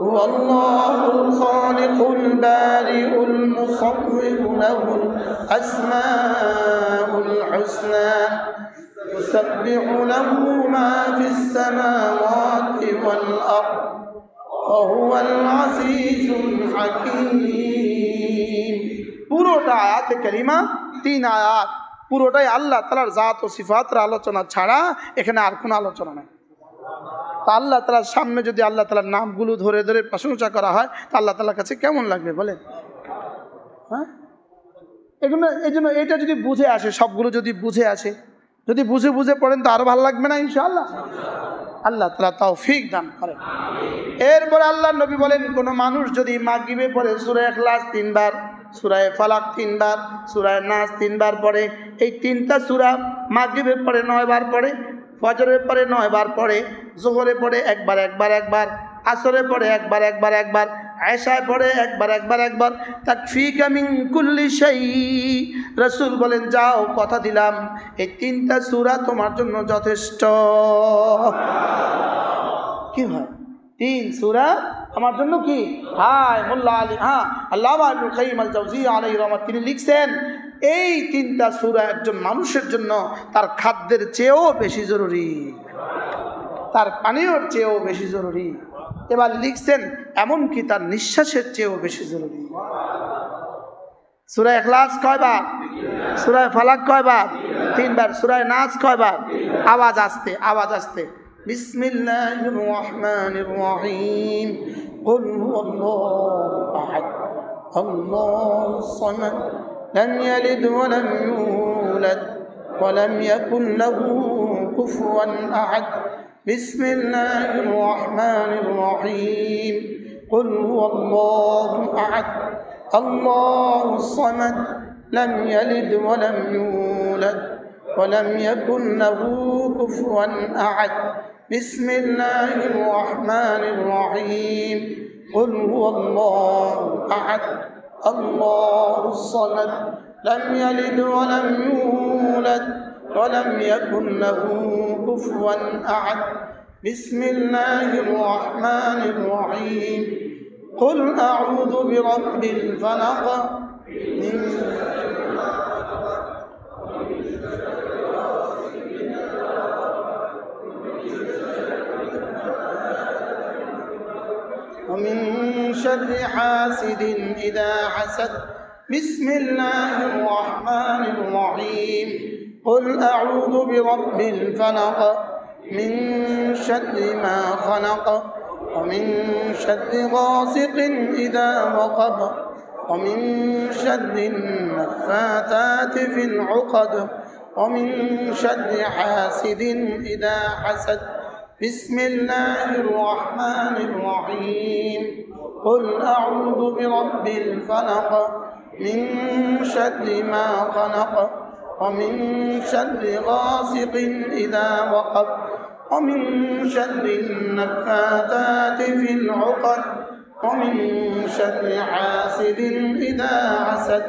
هو الله الخالق البارئ المصور له الأسماء الحسنى يسبح له ما في السماوات والأرض وهو العزيز الحكيم. পুরোটা আয়াতে কারিমা 3 আয়াত, পুরোটাই আল্লাহ তাআলার জাত ও সিফাতের আলোচনা ছাড়া এখানে আর কোনো আলোচনা নাই। তা আল্লাহ তাআলার সামনে যদি আল্লাহ তাআলার নামগুলো ধরে ধরে প্রশংসা করা হয় তা আল্লাহ তাআলার কাছে কেমন লাগবে বলেন? হ্যাঁ, এই জন্য এটা যদি বুঝে আসে, সবগুলো যদি বুঝে আসে, যদি বুঝে বুঝে পড়েন তো আরো ভালো লাগবে না ইনশাআল্লাহ? আল্লাহ তাআলা তৌফিক দান করেন। এরপর আল্লাহ নবী বলেন, কোনো মানুষ যদি মাগরিবে পড়ে সূরা ইখলাস 3 বার, সূরা ফালাক 3 বার, সূরা নাস 3 বার পড়ে, এই 3টা সূরা মাগরিবে পড়ে 9 বার পড়ে, ফজরের পরে 9 বার পড়ে, যোহরে পড়ে একবার, আসরে পড়ে একবার, আয়েশায় পড়ে একবার, তাকফিকা মিন কুল্লি শাই। রাসূল বলেন যাও, কথা দিলাম এই 3টা সূরা তোমার জন্য যথেষ্ট। কি হয়? 3 সূরা আমার জন্য কি? হায় মোল্লা আলী, আল্লামা ইবনুল কাইয়িম আল জাওজিয়া আলাইহি রাহমাত, তিনি লিখছেন এই 3টা সূরা একজন মানুষের জন্য তার খাদ্যের চেয়েও বেশি জরুরি, তার পানীয়র চেয়েও বেশি জরুরি। এবার লিখছেন এমনকি তার নিঃশ্বাসের চেয়েও বেশি জরুরি। সূরা ইখলাস কয়বার? সূরায়ে ফালাক কয়বার? 3 বার। সূরায়ে নাস কয়বার? আওয়াজ আস্তে, আওয়াজ আস্তে। বিসমিল্লাহির রহমানির রহিম। কুল হুয়াল্লাহু আহাদ, আল্লাহুস সামাদ, লাম ইয়ালিদ ওয়া লাম ইউলাদ ওয়া লাম ইয়াকুল লাহু কুফুয়ান আহাদ। বিসমিল্লাহির রহমানির রহিম। কুল হুয়াল্লাহু আহাদ, আল্লাহুস সামাদ, لم يلد ولم يولد ولم يكن له كفوا أحد بسم الله الرحمن الرحيم قل هو الله أحد الله الصمد لم يلد ولم يولد ولم يكن له كفوا أحد بسم الله الرحمن الرحيم قل أعوذ برب الفلق من ومن شر حاسد إذا حسد بسم الله الرحمن الرحيم قل أعوذ برب الفلق من شر ما خلق ومن شر غاسق إذا وقب ومن شر النفاثات في العقد ومن شر حاسد إذا حسد بسم الله الرحمن الرحيم قل أعوذ برب الفلق من شر ما خلق ومن شر غاسق إذا وقب ومن شر النفاثات في العقد ومن شر حاسد إذا حسد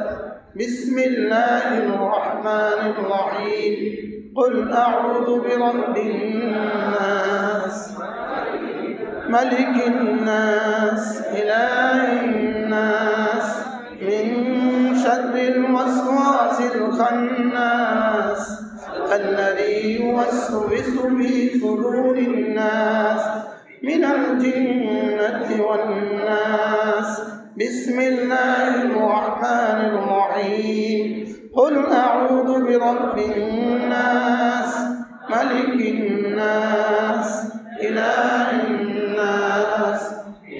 بسم الله الرحمن الرحيم قل أعوذ برب الناس ملك الناس إله الناس من شر الوسواس الخناس الذي يوسوس في صدور الناس من الجنة والناس بسم الله الرحمن الرحيم قل أعوذ برب الناس ملك الناس إله الناس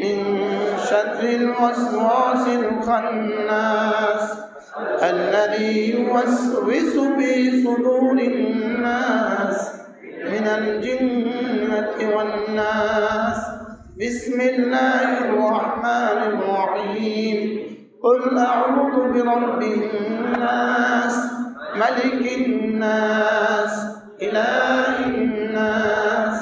من شر الوسواس الخناس الذي يوسوس في صدور الناس من الجنة والناس بسم الله الرحمن الرحيم قل أعوذ برب الناس ملك الناس إله الناس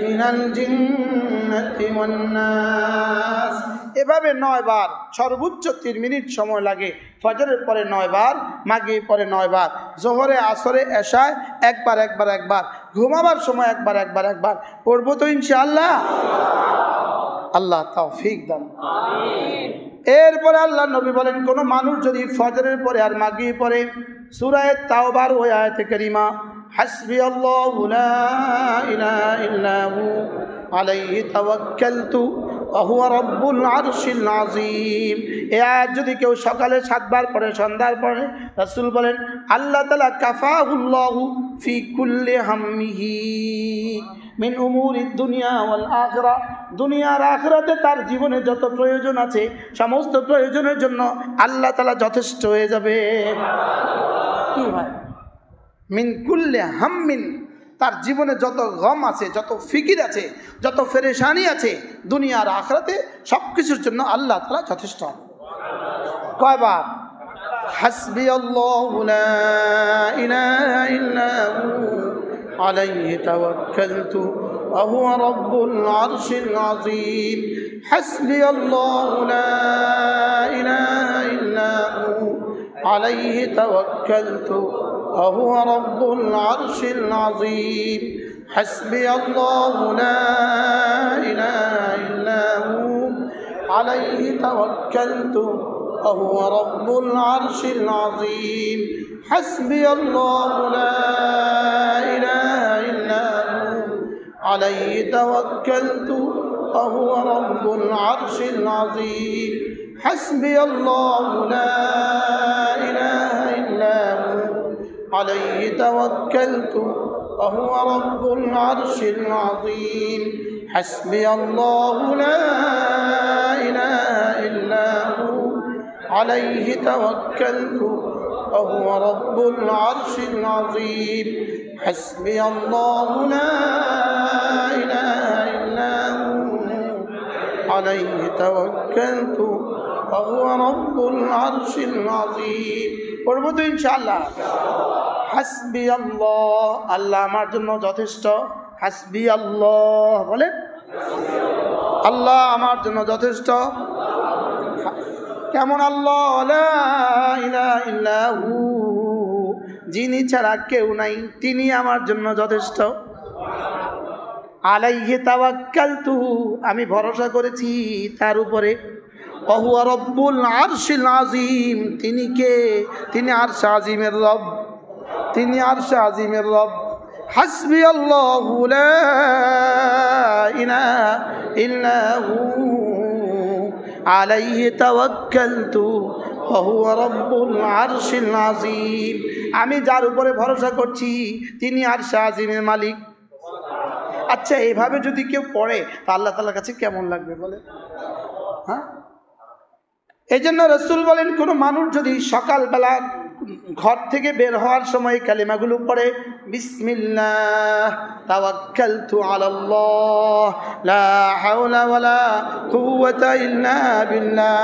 من الجنة والناس। এভাবে 9 বার, সর্বোচ্চ 3 মিনিট সময় লাগে। ফজরের পরে 9 বার, মাগরিব পরে 9 বার, জোহরে, আসরে, এশায় একবার একবার একবার, ঘুমাবার সময় একবার একবার একবার পড়বো তো ইনশাআল্লাহ। আল্লাহ তৌফিক দান। আমিন। এরপরে আল্লাহ নবী বলেন, কোন মানুষ যদি ফজরের পরে আর মাগরিব পরে সূরা তাওবার ওই আয়াতে কারিমা হাসবি আল্লাহু লা ইলাহা ইল্লা হু আলাইহি তাওয়াক্কালতু ওয়া হুয়া রাব্বুল আরশিল আযীম, এই আয়াত যদি কেউ সকালে 7 বার পড়ে, সন্ধ্যার পরে, রাসূল বলেন আল্লাহ তাআলা কাফাহুল্লাহু ফি কুল্লি হাম্মিহি মিন উমুরিদ দুনিয়া ওয়াল আখিরা, দুনিয়ার আখিরাতে তার জীবনে যত প্রয়োজন আছে সমস্ত প্রয়োজনের জন্য আল্লাহ তাআলা যথেষ্ট হয়ে যাবে। কি হয়? মিন কুল্লি হাম্মিন, তার জীবনে যত গম আছে, যত ফিকির আছে, যত পেরেশানি আছে, দুনিয়ার আখিরাতে সব কিছুর জন্য আল্লাহ তাআলা যথেষ্ট। কয়বার? হাসবি আল্লাহু লা ইলাহা ইল্লা হু আলাইহি তাওয়াক্কালতু ওয়া হুয়া রাব্বুল আরশিল আযীম। হাসবি আল্লাহু লা ইলাহা ইল্লা হু আলাইহি তাওয়াক্কালতু وهو رب العرش العظيم. حسبي الله لا إله إلا هو عليه توكلت وهو رب العرش العظيم. حسبي الله لا إله إلا هو عليه توكلت وهو رب العرش العظيم حسبي الله لا إله إلا هو عليه توكلت وهو رب العرش العظيم حسبي الله لا إله إلا هو عليه توكلت وهو رب العرش العظيم حسبي الله لا إله إلا هو عليه توكلت وهو رب العرش العظيم পড়বো তো ইনশাআল্লাহ হাসবি আল্লাহ আল্লাহ আমার জন্য যথেষ্ট হাসবি আল্লাহ বলে আল্লাহ আমার জন্য যথেষ্ট কেমন আল্লাহ লা ইলাহা ইল্লাহু যিনি ছাড়া কেউ নাই তিনি আমার জন্য যথেষ্ট আলাইহি তাওয়াক্কালতু আমি ভরসা করেছি তার উপরে ওয়া রব্বুল আরশিল আযীম তিনি কে তিনি আরশ আযীমের রব তিনি আরশ আযীমের রব হাসবি আল্লাহু লা ইলাহা ইল্লাহু আলাইহি তাওয়াক্কালতু ওয়া হুয়া রব্বুল আরশিল আযীম আমি যার উপরে ভরসা করছি তিনি আরশ আযীমের মালিক আচ্ছা এইভাবে যদি কেউ পড়ে তা আল্লাহ তাআলার কাছে কেমন লাগবে বলে হ্যাঁ এই জন্য রাসূল বলেন কোনো মানুষ যদি সকালবেলা ঘর থেকে বের হওয়ার সময় কালিমাগুলো পড়ে বিসমিল্লাহ তাওয়াক্কালতু আলাল্লাহ লা হাওলা ওয়ালা কুওয়াতা ইল্লা বিল্লাহ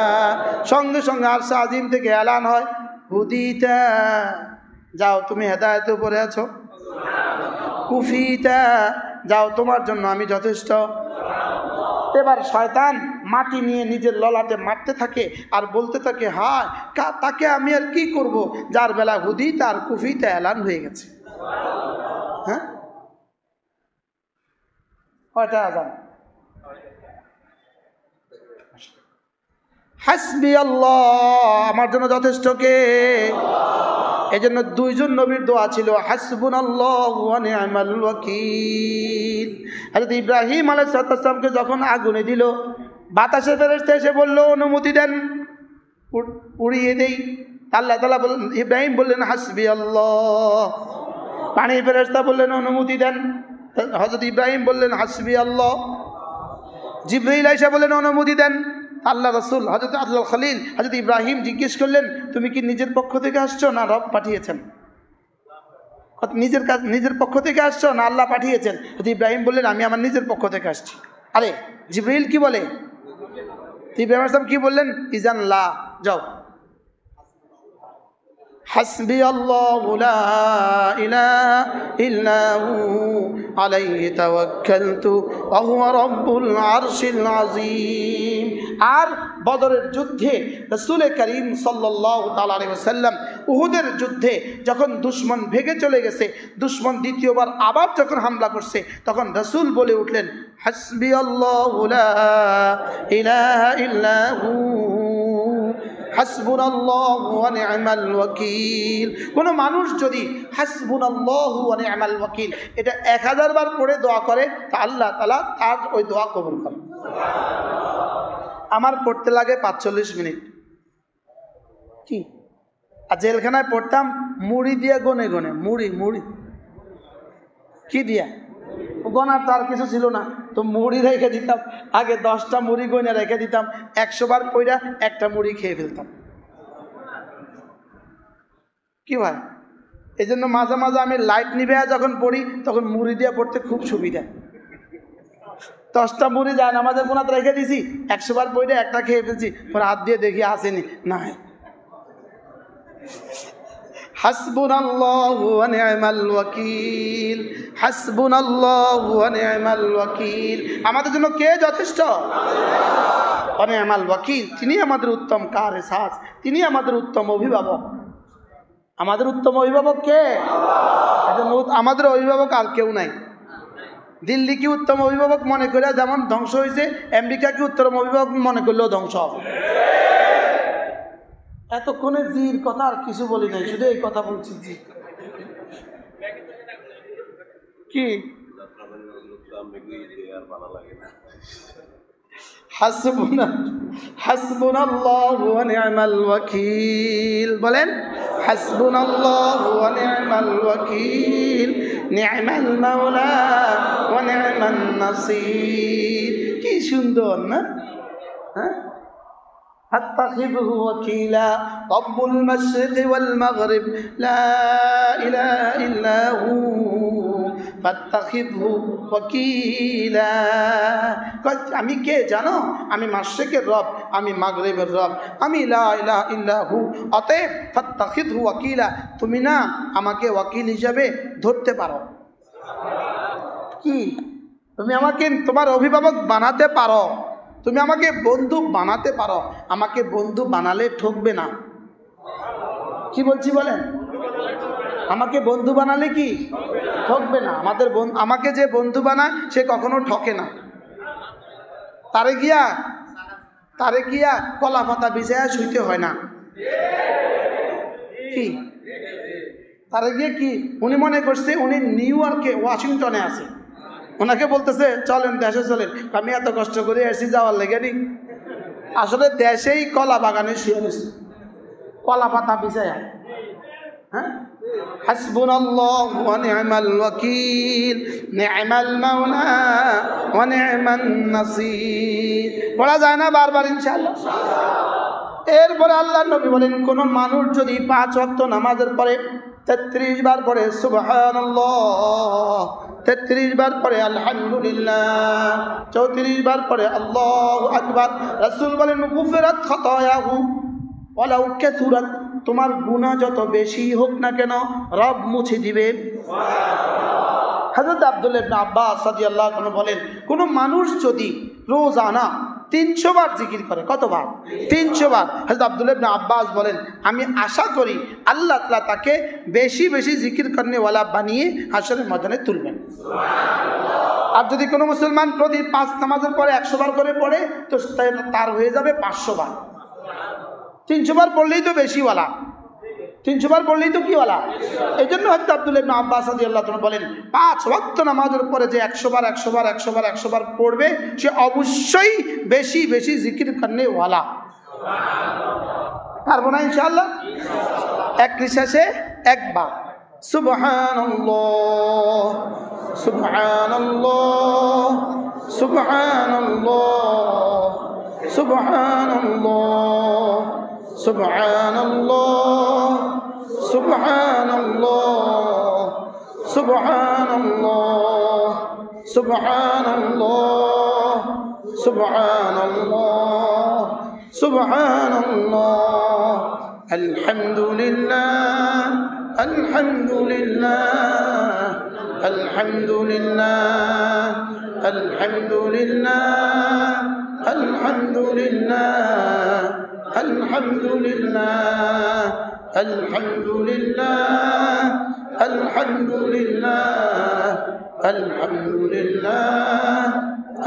সঙ্গে সঙ্গে আরশ আযীম থেকে এলান হয় হুদিতা যাও তুমি হেদায়েতের উপরে আছো কুফিতা যাও তোমার জন্য আমি যথেষ্ট এবার শয়তান মাটি নিয়ে নিজের ললাটে মারতে থাকে আর বলতে থাকে হায় তাকে আমি আর কি করব যার বেলা হুদি তার কুফিতে এলান হয়ে গেছে হ্যাঁ কয়টা আজান হাসবি আল্লাহ আমার জন্য যথেষ্ট কে এই জন্য দুইজন নবীর দোয়া ছিল হাসবুনাল্লাহু ওয়া নি'মাল ওয়াকিল হযরত ইব্রাহিম আলাইহিস সালামকে যখন আগুনে দিল বাতাসের ফেরেশতা এসে বলল অনুমতি দেন উড়িয়ে দেই আল্লাহ তাআলা বললেন ইব্রাহিম বললেন হাসবি আল্লাহ পানির ফেরেশতা বললেন অনুমতি দেন হযরত ইব্রাহিম বললেন হাসবি আল্লাহ জিবরাইল এসে বললেন অনুমতি দেন আল্লাহ রাসূল হযরত আব্দুল খলিল হযরত ইব্রাহিম জিজ্ঞেস করলেন তুমি কি নিজের পক্ষ থেকে আসছো না রব পাঠিয়েছেন নিজের পক্ষ থেকে আসছো না আল্লাহ পাঠিয়েছেন হযরত ইব্রাহিম বললেন আমি আমার নিজের পক্ষ থেকে আসছি আরে জিবরাইল কি বলে ইব্রাহিম আলাইহিস কি বললেন ইজান লা যাও হাসবি আল্লাহু লা ইলাহা ইল্লা হু আলাইহি তাওয়াক্কালতু ওয়া হুয়া রব্বুল আরশিল আযীম আর বদরের যুদ্ধে রাসূল করিম সাল্লাল্লাহু তাআলা আলাইহি ওয়াসাল্লাম উহুদের যুদ্ধে যখন দুশমন ভেগে চলে গেছে দুশমন দ্বিতীয়বার আবার যখন হামলা করছে তখন রাসূল বলে উঠলেন হাসবি আল্লাহু লা ইলাহা ইল্লা হু হাসবুনাল্লাহু ওয়া নি'মাল ওয়াকিল কোন মানুষ যদি হাসবুনাল্লাহু ওয়া নি'মাল ওয়াকিল এটা 1000 বার পড়ে দোয়া করে তা আল্লাহ তাআলা তার ওই দোয়া কবুল করেন আমার পড়তে লাগে 45 মিনিট কি আর জেলখানায় পড়তাম মুড়ি দিয়ে গনে গনে মুড়ি কি দিয়া গোনার তো আর কিছু ছিল না তো মুড়ি রেখে দিতাম আগে 10টা মুড়ি গনে রেখে দিতাম 100 বার পড়া একটা মুড়ি খেয়ে ফেলতাম কি ভাই এই জন্য মাঝে মাঝে আমি লাইট নিভে যখন পড়ি তখন মুড়ি দিয়ে পড়তে খুব সুবিধা 10টা মুড়ি যায় নামাজের গোনাতে রেখে দিছি 100 বার পড়ে একটা খেয়ে ফেলছি পরে হাত দিয়ে দেখি আসেনি না হাসবুনাল্লাহু ওয়া নি'মাল ওয়াকিল হাসবুনাল্লাহু ওয়া নি'মাল ওয়াকিল আমাদের জন্য কে যথেষ্ট আল্লাহ ওয়া নি'মাল ওয়াকিল তিনি আমাদের উত্তম কারসাজ তিনি আমাদের উত্তম অভিভাবক আমাদের উত্তম অভিভাবক কে আল্লাহ আমাদের অভিভাবক আর কেউ নাই দিল্লি কি উত্তম অভিভাবক মনে করে যেমন ধ্বংস হয়েছে আমেরিকা কি উত্তম অভিভাবক মনে করলেও ধ্বংস হবে এতক্ষণে জির কথা আর কিছু বলি নাই শুধু এই কথা বলছি জি কি হাসবুনাল্লাহু ওয়া নি'মাল ওয়াকিল। বলেন হাসবুনাল্লাহু ওয়া নি'মাল ওয়াকিল, নি'মাল মাওলা ওয়া নি'মান নাসির। কি সুন্দর না? হ্যাঁ, فاتخذه وكيلا رب المشرق والمغرب لا إله إلا هو فاتخذه وكيلا। আমি কে জানো? আমি মাশরিকের রব, আমি মাগরিবের রব, আমি লা ইলাহা ইল্লা হু। অতএব ফাত্তাখিযহু ওয়াকিলা, তুমি না আমাকে ওয়াকিল হিসাবে ধরতে পারো। কি তুমি আমাকে তোমার অভিভাবক বানাতে পারো, তুমি আমাকে বন্ধু বানাতে পারো। আমাকে বন্ধু বানালে ঠকবে না। কি বলছি বলেন? আমাকে বন্ধু বানালে কি ঠকবে না? আমাকে যে বন্ধু বানায় সে কখনো ঠকে না। তারে গিয়া কলা পাতা বিছায়া শুইতে হয় না। কি তারে গিয়ে কি উনি মনে করছে উনি নিউ ইয়র্কে ওয়াশিংটনে আছে, ওনাকে বলতেছে চলেন দেশে চলেন। আমি এত কষ্ট করে এসেছি যাওয়ার লেগে নি, আসলে দেশেই কলা বাগানে শুয়ে গেছে কলা পাতা বিছায়া। হ্যাঁ, হাসবুনাল্লাহু ওয়া নি'মাল ওয়াকিল, নি'মাল মাওলা ওয়া নি'মান নাসির। পড়া যায় না বারবার ইনশাআল্লাহ? এরপরে আল্লাহর নবী বলেন, কোন মানুষ যদি 5 ওয়াক্ত নামাজের পরে 33 বার পড়ে সুবহানাল্লাহ, 33 বার পড়ে আলহামদুলিল্লাহ, 34 বার পড়ে আল্লাহু আকবার, রাসূল বলেন গুফিরাত খাতায়াহু ওয়ালাউ কাসুরাত, তোমার গুনাহ যত বেশি হোক না কেন রব মুছে দিবে। হযরত আব্দুল্লাহ ইবনে আব্বাস রাদিয়াল্লাহু আনহু বলেন, কোন মানুষ যদি রোজানা 300 বার জিকির করে, কতবার? 300 বার। হযরত আব্দুল্লাহ ইবনে আব্বাস বলেন, আমি আশা করি আল্লাহ তাআলা তাকে বেশি বেশি জিকির করনেওয়ালা বানিয়ে হাশরের ময়দানে তুলবেন। আর যদি কোনো মুসলমান প্রতি 5 নামাজের পরে 100 বার করে পড়ে তো তার হয়ে যাবে 500 বার। 300 বার পড়লেই তো বেশিওয়ালা, 300 বার পড়লেই তো কিওয়ালা। এই জন্য হযরত আব্দুল্লাহ ইবনে আব্বাস রাদিয়াল্লাহু আনহু বলেন, 5 ওয়াক্ত নামাজের পরে যে 100 বার 100 বার 100 বার 100 বার পড়বে সে অবশ্যই বেশি বেশি জিকির করনেওয়ালা। পারবো না ইনশাআল্লাহ? এক নিঃশ্বাসে একবার সুবহানাল্লাহ সুবহানাল্লাহ সুবহানাল্লাহ সুবহানাল্লাহ সুবহানাল্লাহ সুবহানাল্লাহ সুবহানাল্লাহ সুবহানাল্লাহ সুবহানাল্লাহ সুবহানাল্লাহ আলহামদুলিল্লাহ আলহামদুলিল্লাহ আলহামদুলিল্লাহ আলহামদুলিল্লাহ আলহামদুলিল্লাহ আলহামদুলিল্লাহ আলহামদুলিল্লাহ আলহামদুলিল্লাহ আলহামদুলিল্লাহ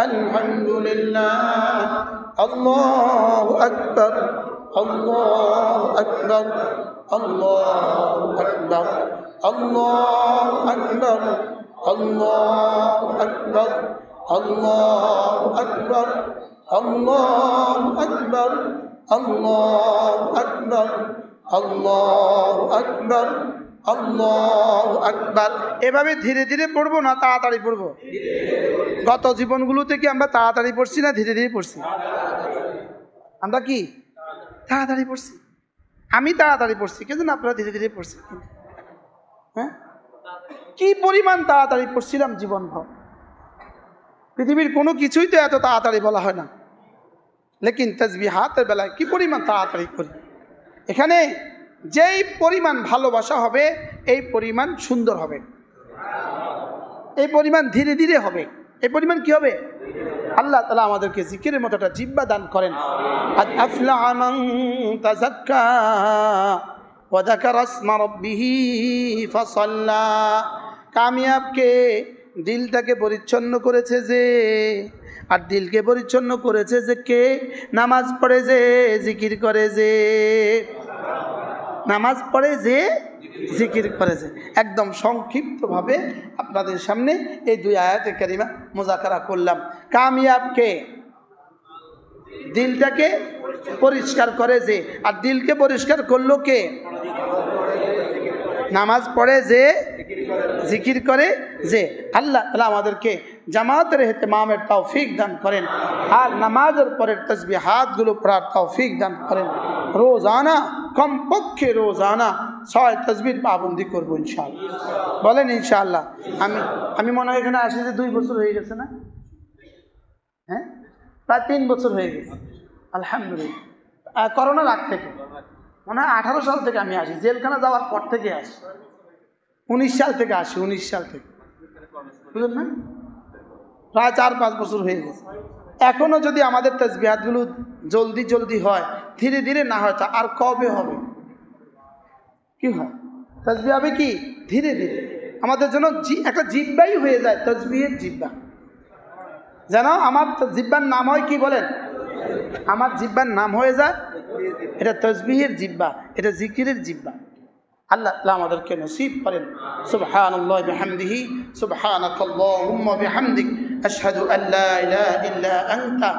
আলহামদুলিল্লাহ আল্লাহু আকবার আল্লাহু আকবার আল্লাহু আকবার আল্লাহু আকবার আল্লাহু আকবার আল্লাহু আকবার আল্লাহু আকবার আল্লাহু আকবার আল্লাহু আকবার আল্লাহু আকবার। এভাবে ধীরে ধীরে পড়বো না তাড়াতাড়ি পড়বো? গত জীবনগুলোতে কি আমরা তাড়াতাড়ি পড়ছি না ধীরে ধীরে পড়ছি? আমরা কি তাড়াতাড়ি পড়ছি? আমি তাড়াতাড়ি পড়ছি, কিন্তু আপনারা ধীরে ধীরে পড়ছি। হ্যাঁ, কি পরিমাণ তাড়াতাড়ি পড়ছিলাম জীবনভর। পৃথিবীর কোনো কিছুই তো এত তাড়াতাড়ি বলা হয় না, লেকিন তাসবিহাতের বেলায় কি পরিমাণ তাড়াতাড়ি করি। এখানে যেই পরিমাণ ভালোবাসা হবে এই পরিমাণ সুন্দর হবে, এই পরিমাণ ধীরে ধীরে হবে, এই পরিমাণ কি হবে? আল্লাহ তাআলা আমাদেরকে জিকিরের মতো একটা জিহ্বা দান করেন। আদ আফলাহা মান তাযাক্কা ওয়া যাকারা ইসমা রাব্বিহি ফাসাল্লা। কামিয়াবকে দিলটাকে পরিচ্ছন্ন করেছে যে, আর দিলকে পরিচ্ছন্ন করেছে যে কে? নামাজ পড়ে যে, জিকির করে যে। নামাজ পড়ে যে, জিকির করে যে। একদম সংক্ষিপ্তভাবে আপনাদের সামনে এই দুই আয়াতে কারিমা মুযাকারা করলাম। কামিয়াব কে? দিলটাকে পরিষ্কার করে যে। আর দিলকে পরিষ্কার করলো কে? নামাজ পড়ে যে, জিকির করে যে। আল্লাহ তাআলা আমাদেরকে জামাতের ইহতিমামের তৌফিক দান করেন, আর নামাজের পরের তাসবিহাতগুলো পড়ার তৌফিক দান করেন। রোজানা, কমপক্ষে রোজানা 6 তাসবিহ পাবন্দি করবো ইনশাআল্লাহ। বলেন ইনশাআল্লাহ। আমি মনে হয় এখানে আসি যে 2 বছর হয়ে গেছে না? হ্যাঁ, প্রায় 3 বছর হয়ে গেছে আলহামদুলিল্লাহ। করোনার আগ থেকে মনে হয় 18 সাল থেকে আমি আসি, জেলখানা যাওয়ার পর থেকে আসি। 19 সাল থেকে আসি, 19 সাল থেকে, বুঝলেন না? প্রায় 4-5 বছর হয়ে গেছে। এখনো যদি আমাদের তাসবিহাতগুলো জলদি জলদি হয়, ধীরে ধীরে না হয়, তা আর কবে হবে? কি হয়? তাসবিহ হবে কি ধীরে ধীরে। আমাদের জন্য একটা জিব্বাই হয়ে যায়, তাসবিহের জিব্বা। যেন আমার জিব্বার নাম হয় কি বলেন? আমার জিব্বার নাম হয়ে যায়, এটা তাসবিহের জিব্বা, এটা জিকিরের জিব্বা। আল্লাহ তাআলা আমাদেরকে নসিব করেন। সুবহানাল্লাহি বিহামদিহি, সুবহানাকাল্লাহুম্মা বিহামদিক, আশহাদু আল্লা ইলাহা ইল্লা আনতা।